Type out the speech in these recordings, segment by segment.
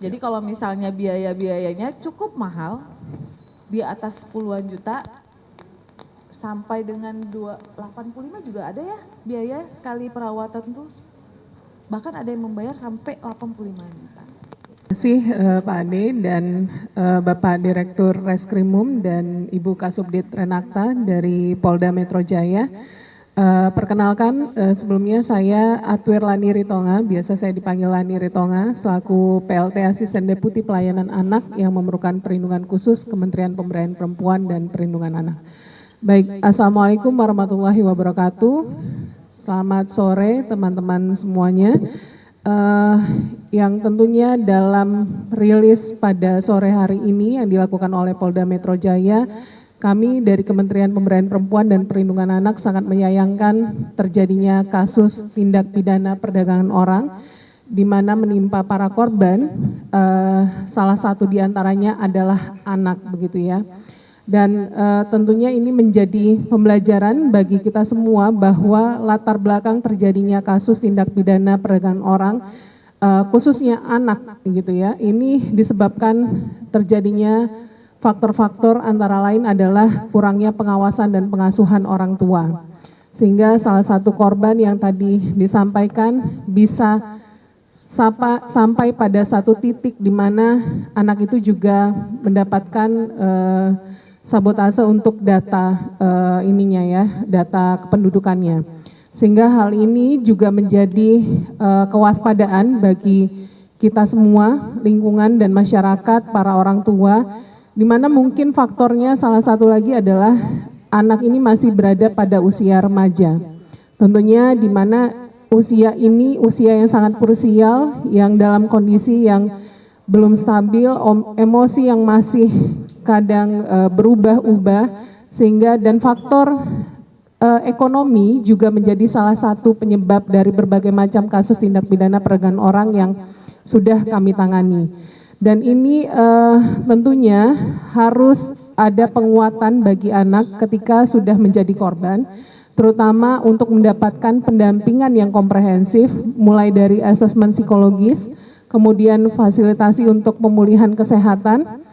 Jadi kalau misalnya biayanya cukup mahal, di atas puluhan juta, sampai dengan 85 juga ada ya biaya sekali perawatan tuh. Bahkan ada yang membayar sampai 85 juta. Terima kasih Pak Ade dan Bapak Direktur Reskrimum dan Ibu Kasubdit Renakta dari Polda Metro Jaya. Perkenalkan sebelumnya saya Atwir Lani Ritonga, biasa saya dipanggil Lani Ritonga, selaku PLT Asisten Deputi Pelayanan Anak yang memerlukan perlindungan khusus Kementerian Pemberdayaan Perempuan dan Perlindungan Anak. Baik, Assalamualaikum warahmatullahi wabarakatuh. Selamat sore teman-teman semuanya. Yang tentunya dalam rilis pada sore hari ini yang dilakukan oleh Polda Metro Jaya, kami dari Kementerian Pemberdayaan Perempuan dan Perlindungan Anak sangat menyayangkan terjadinya kasus tindak pidana perdagangan orang di mana menimpa para korban, salah satu diantaranya adalah anak begitu ya. Dan tentunya ini menjadi pembelajaran bagi kita semua bahwa latar belakang terjadinya kasus tindak pidana perdagangan orang, khususnya anak gitu ya, ini disebabkan terjadinya faktor-faktor antara lain adalah kurangnya pengawasan dan pengasuhan orang tua. Sehingga salah satu korban yang tadi disampaikan bisa sampai pada satu titik di mana anak itu juga mendapatkan sabotase untuk data ininya ya, data kependudukannya. Sehingga hal ini juga menjadi kewaspadaan bagi kita semua, lingkungan dan masyarakat, para orang tua, di mana mungkin faktornya salah satu lagi adalah anak ini masih berada pada usia remaja. Tentunya di mana usia ini usia yang sangat krusial, yang dalam kondisi yang belum stabil, emosi yang masih kadang berubah-ubah, sehingga dan faktor ekonomi juga menjadi salah satu penyebab dari berbagai macam kasus tindak pidana perdagangan orang yang sudah kami tangani. Dan ini tentunya harus ada penguatan bagi anak ketika sudah menjadi korban, terutama untuk mendapatkan pendampingan yang komprehensif, mulai dari asesmen psikologis, kemudian fasilitasi untuk pemulihan kesehatan,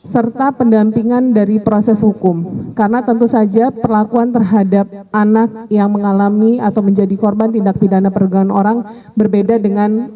serta pendampingan dari proses hukum. Karena tentu saja perlakuan terhadap anak yang mengalami atau menjadi korban tindak pidana perdagangan orang berbeda dengan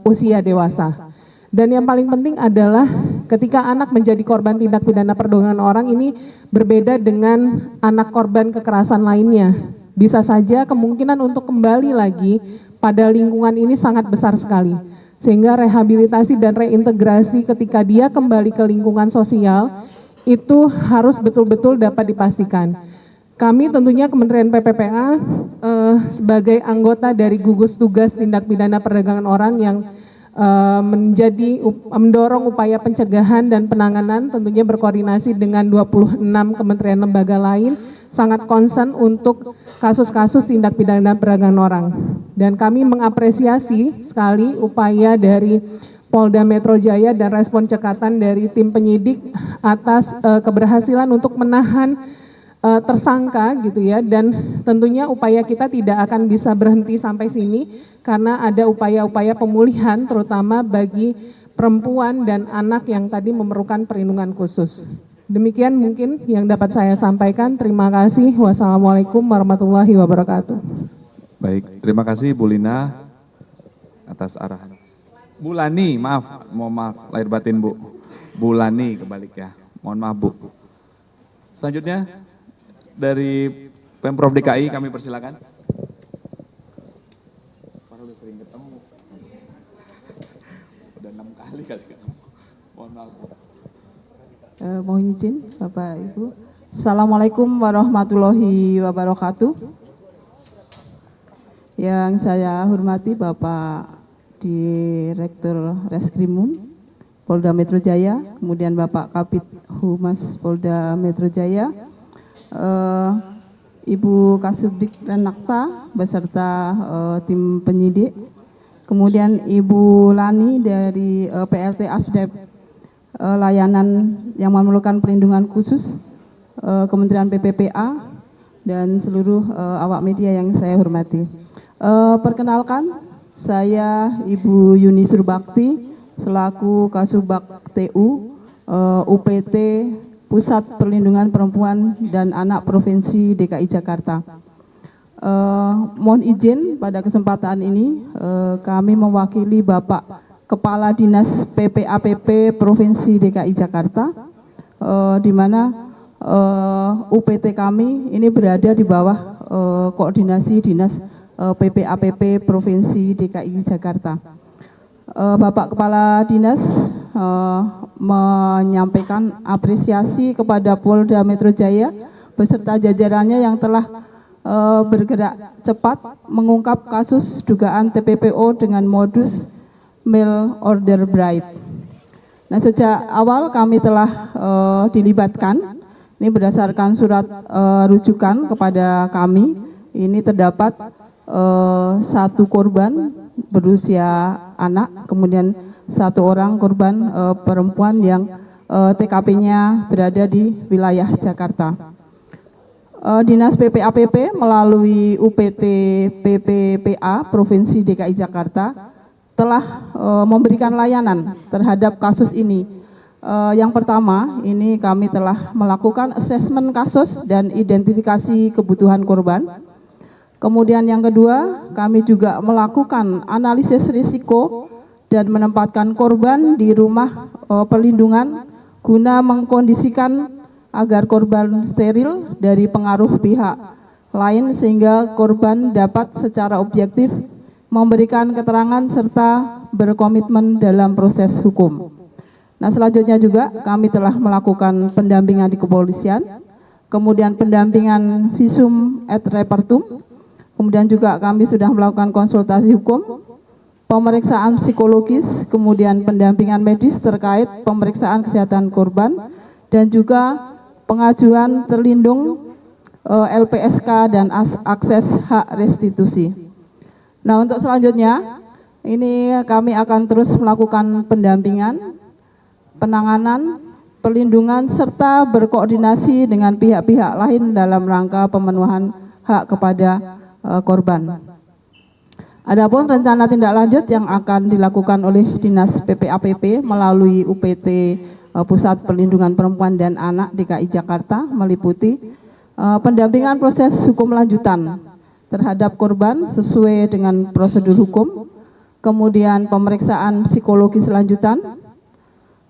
usia dewasa. Dan yang paling penting adalah ketika anak menjadi korban tindak pidana perdagangan orang ini berbeda dengan anak korban kekerasan lainnya. Bisa saja kemungkinan untuk kembali lagi pada lingkungan ini sangat besar sekali. Sehingga rehabilitasi dan reintegrasi ketika dia kembali ke lingkungan sosial itu harus betul-betul dapat dipastikan. Kami tentunya Kementerian PPPA sebagai anggota dari gugus tugas tindak pidana perdagangan orang yang mendorong upaya pencegahan dan penanganan, tentunya berkoordinasi dengan 26 kementerian lembaga lain, sangat concern untuk kasus-kasus tindak pidana perdagangan orang. Dan kami mengapresiasi sekali upaya dari Polda Metro Jaya dan respon cekatan dari tim penyidik atas keberhasilan untuk menahan tersangka gitu ya, dan tentunya upaya kita tidak akan bisa berhenti sampai sini karena ada upaya-upaya pemulihan terutama bagi perempuan dan anak yang tadi memerlukan perlindungan khusus. Demikian mungkin yang dapat saya sampaikan. Terima kasih. Wassalamualaikum warahmatullahi wabarakatuh. Baik, terima kasih Bu Lina atas arahan. Bu Lani, mohon maaf lahir batin Bu. Bu Lani kebalik ya, mohon maaf Bu. Selanjutnya dari Pemprov DKI kami persilakan. Udah sering ketemu. Udah 6 kali ketemu. Mohon maaf Bu. Mohon izin Bapak Ibu. Assalamualaikum warahmatullahi wabarakatuh. Yang saya hormati Bapak Direktur Reskrimum Polda Metro Jaya, kemudian Bapak Kabid Humas Polda Metro Jaya, Ibu Kasubdit Renakta beserta tim penyidik, kemudian Ibu Lani dari PLT Asdep layanan yang memerlukan perlindungan khusus Kementerian PPPA dan seluruh awak media yang saya hormati. Perkenalkan, saya Ibu Yuni Surbakti selaku Kasubag TU UPT Pusat Perlindungan Perempuan dan Anak Provinsi DKI Jakarta. Mohon izin pada kesempatan ini kami mewakili Bapak Kepala Dinas PPAPP Provinsi DKI Jakarta, di mana UPT kami ini berada di bawah koordinasi Dinas PPAPP Provinsi DKI Jakarta. Bapak Kepala Dinas menyampaikan apresiasi kepada Polda Metro Jaya beserta jajarannya yang telah bergerak cepat mengungkap kasus dugaan TPPO dengan modus mail order bride. Nah, sejak awal kami telah dilibatkan, ini berdasarkan surat rujukan kepada kami, ini terdapat satu korban berusia anak, kemudian satu orang korban perempuan yang TKP-nya berada di wilayah Jakarta. Dinas PPAPP melalui UPT PPPA Provinsi DKI Jakarta telah memberikan layanan terhadap kasus ini. Yang pertama, ini kami telah melakukan asesmen kasus dan identifikasi kebutuhan korban. Kemudian yang kedua, kami juga melakukan analisis risiko dan menempatkan korban di rumah perlindungan guna mengkondisikan agar korban steril dari pengaruh pihak lain sehingga korban dapat secara objektif memberikan keterangan serta berkomitmen dalam proses hukum. Nah, selanjutnya juga kami telah melakukan pendampingan di kepolisian, kemudian pendampingan visum et repertum, kemudian juga kami sudah melakukan konsultasi hukum, pemeriksaan psikologis, kemudian pendampingan medis terkait pemeriksaan kesehatan korban, dan juga pengajuan terlindung LPSK dan akses hak restitusi. Nah, untuk selanjutnya, ini kami akan terus melakukan pendampingan, penanganan, perlindungan, serta berkoordinasi dengan pihak-pihak lain dalam rangka pemenuhan hak kepada korban. Adapun rencana tindak lanjut yang akan dilakukan oleh Dinas PPAPP melalui UPT Pusat Perlindungan Perempuan dan Anak DKI Jakarta meliputi pendampingan proses hukum lanjutan terhadap korban sesuai dengan prosedur hukum, kemudian pemeriksaan psikologis lanjutan,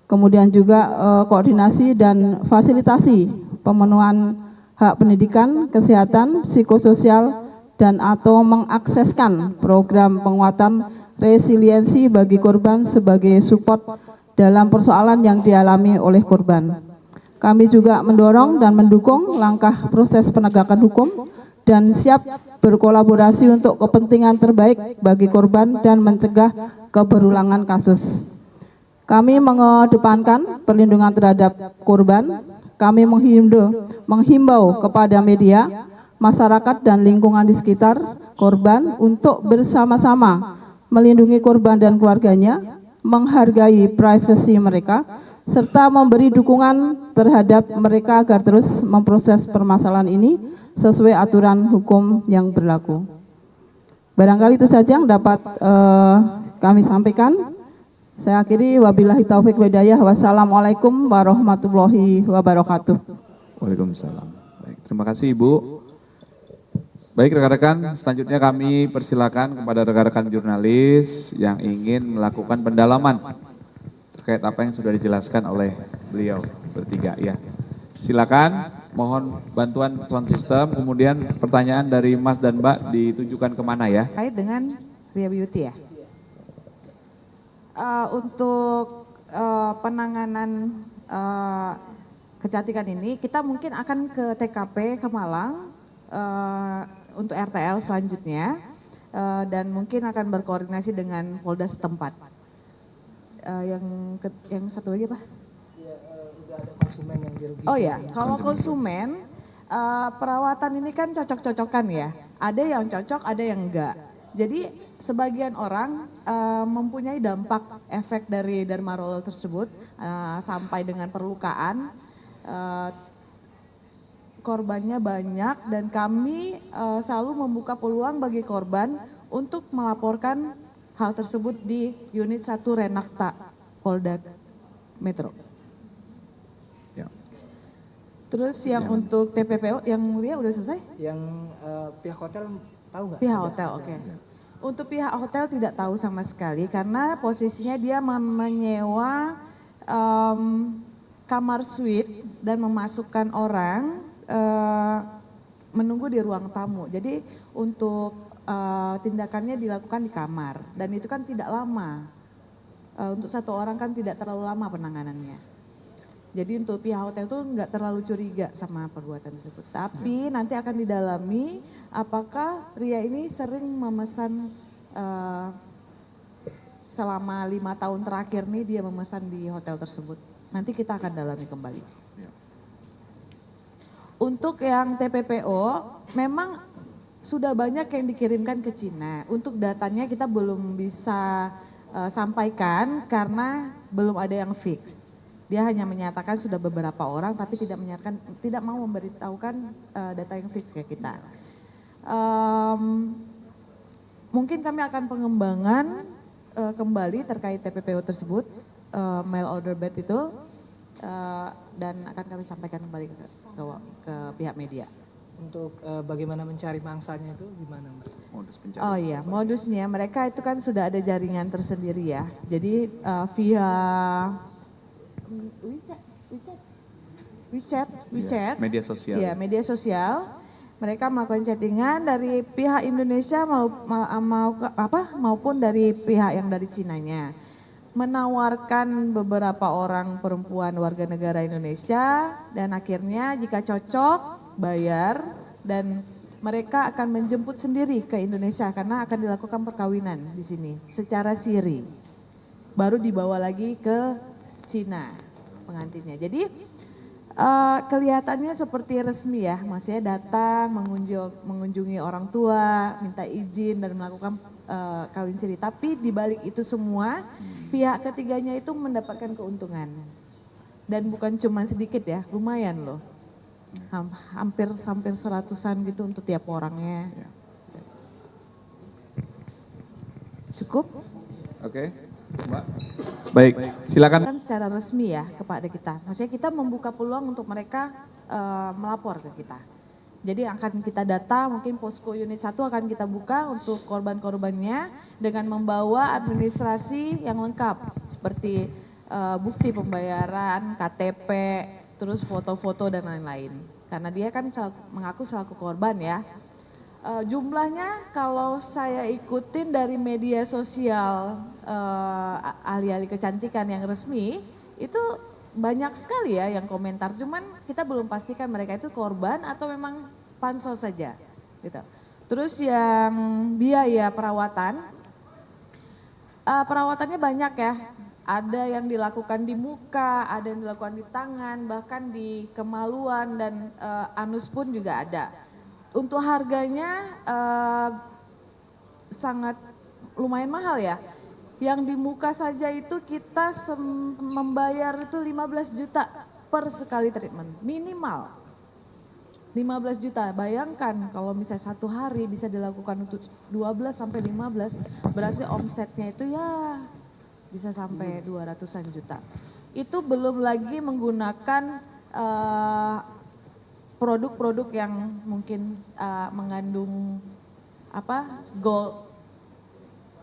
kemudian juga koordinasi dan fasilitasi pemenuhan hak pendidikan, kesehatan, psikososial, dan atau mengakseskan program penguatan resiliensi bagi korban sebagai support dalam persoalan yang dialami oleh korban. Kami juga mendorong dan mendukung langkah proses penegakan hukum dan siap berkolaborasi untuk kepentingan terbaik bagi korban dan mencegah keberulangan kasus. Kami mengedepankan perlindungan terhadap korban. Kami menghimbau kepada media, masyarakat dan lingkungan di sekitar korban untuk bersama-sama melindungi korban dan keluarganya, menghargai privasi mereka, serta memberi dukungan terhadap mereka agar terus memproses permasalahan ini sesuai aturan hukum yang berlaku. Barangkali itu saja yang dapat kami sampaikan. Saya akhiri, wabillahi taufik wal hidayah. Wassalamualaikum warahmatullahi wabarakatuh. Waalaikumsalam. Baik, terima kasih Ibu. Baik rekan-rekan, selanjutnya kami persilakan kepada rekan-rekan jurnalis yang ingin melakukan pendalaman terkait apa yang sudah dijelaskan oleh beliau bertiga ya. Silakan, mohon bantuan sound system, kemudian pertanyaan dari Mas dan Mbak ditujukan kemana ya? Terkait dengan Ria Beauty ya. Untuk penanganan kecantikan ini, kita mungkin akan ke TKP ke Malang untuk RTL selanjutnya dan mungkin akan berkoordinasi dengan Polda setempat. Yang satu lagi apa? Udah ada konsumen yang dirugikan. Oh ya, kalau konsumen perawatan ini kan cocok-cocokan ya. Ada yang cocok, ada yang enggak. Jadi sebagian orang mempunyai dampak efek dari dermarolol tersebut sampai dengan perlukaan. Korbannya banyak dan kami selalu membuka peluang bagi korban untuk melaporkan hal tersebut di unit 1 Renakta Polda Metro. Ya. Terus yang untuk TPPO yang mulia udah selesai? Yang pihak hotel tahu nggak? Pihak Ada- hotel, ada- oke. Untuk pihak hotel tidak tahu sama sekali karena posisinya dia menyewa kamar suite dan memasukkan orang menunggu di ruang tamu. Jadi untuk tindakannya dilakukan di kamar dan itu kan tidak lama. Untuk satu orang kan tidak terlalu lama penanganannya. Jadi untuk pihak hotel itu nggak terlalu curiga sama perbuatan tersebut. Tapi nanti akan didalami apakah Ria ini sering memesan selama 5 tahun terakhir nih dia memesan di hotel tersebut. Nanti kita akan dalami kembali. Untuk yang TPPO memang sudah banyak yang dikirimkan ke Cina. Untuk datanya kita belum bisa sampaikan karena belum ada yang fix. Dia hanya menyatakan sudah beberapa orang tapi tidak mau memberitahukan data yang fix ke kita. Mungkin kami akan pengembangan kembali terkait TPPO tersebut, mail order bed itu, dan akan kami sampaikan kembali ke pihak media. Untuk bagaimana mencari mangsanya itu gimana, Mbak? Modus pencarian. Oh iya, modusnya mereka itu kan sudah ada jaringan tersendiri ya. Jadi via WeChat, Media sosial. ya media sosial. Mereka melakukan chattingan dari pihak Indonesia maupun dari pihak yang dari Cinanya. Menawarkan beberapa orang perempuan warga negara Indonesia dan akhirnya jika cocok bayar dan mereka akan menjemput sendiri ke Indonesia karena akan dilakukan perkawinan di sini secara siri. Baru dibawa lagi ke Cina pengantinnya. Jadi kelihatannya seperti resmi ya, maksudnya datang mengunjungi orang tua, minta izin dan melakukan kawin siri. Tapi di balik itu semua pihak ketiganya itu mendapatkan keuntungan. Dan bukan cuma sedikit ya, lumayan loh. Hampir 100-an gitu untuk tiap orangnya. Cukup? Oke, Mbak. Baik, silakan. Kan secara resmi ya kepada kita. Maksudnya kita membuka peluang untuk mereka melapor ke kita. Jadi akan kita data, mungkin posko unit 1 akan kita buka untuk korban-korbannya dengan membawa administrasi yang lengkap seperti bukti pembayaran, KTP, terus foto-foto dan lain-lain. Karena dia kan mengaku selaku korban ya. Jumlahnya kalau saya ikutin dari media sosial ahli-ahli kecantikan yang resmi itu banyak sekali ya yang komentar, cuman kita belum pastikan mereka itu korban atau memang pansos saja gitu. Terus yang biaya perawatan, perawatannya banyak ya, ada yang dilakukan di muka, ada yang dilakukan di tangan, bahkan di kemaluan dan anus pun juga ada. Untuk harganya sangat lumayan mahal ya. Yang di muka saja itu kita membayar itu 15 juta per sekali treatment, minimal. 15 juta, bayangkan kalau misalnya satu hari bisa dilakukan untuk 12 sampai 15, berarti omsetnya itu ya bisa sampai 200-an juta. Itu belum lagi menggunakan produk-produk yang mungkin mengandung gold,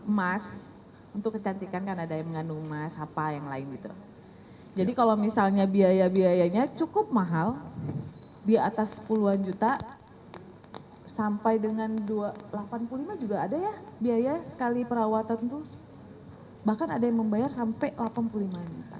emas. Untuk kecantikan kan ada yang mengandung emas, apa yang lain gitu. Jadi kalau misalnya biaya-biayanya cukup mahal, di atas puluhan juta, sampai dengan 85 juga ada ya biaya sekali perawatan tuh. Bahkan ada yang membayar sampai 85 juta.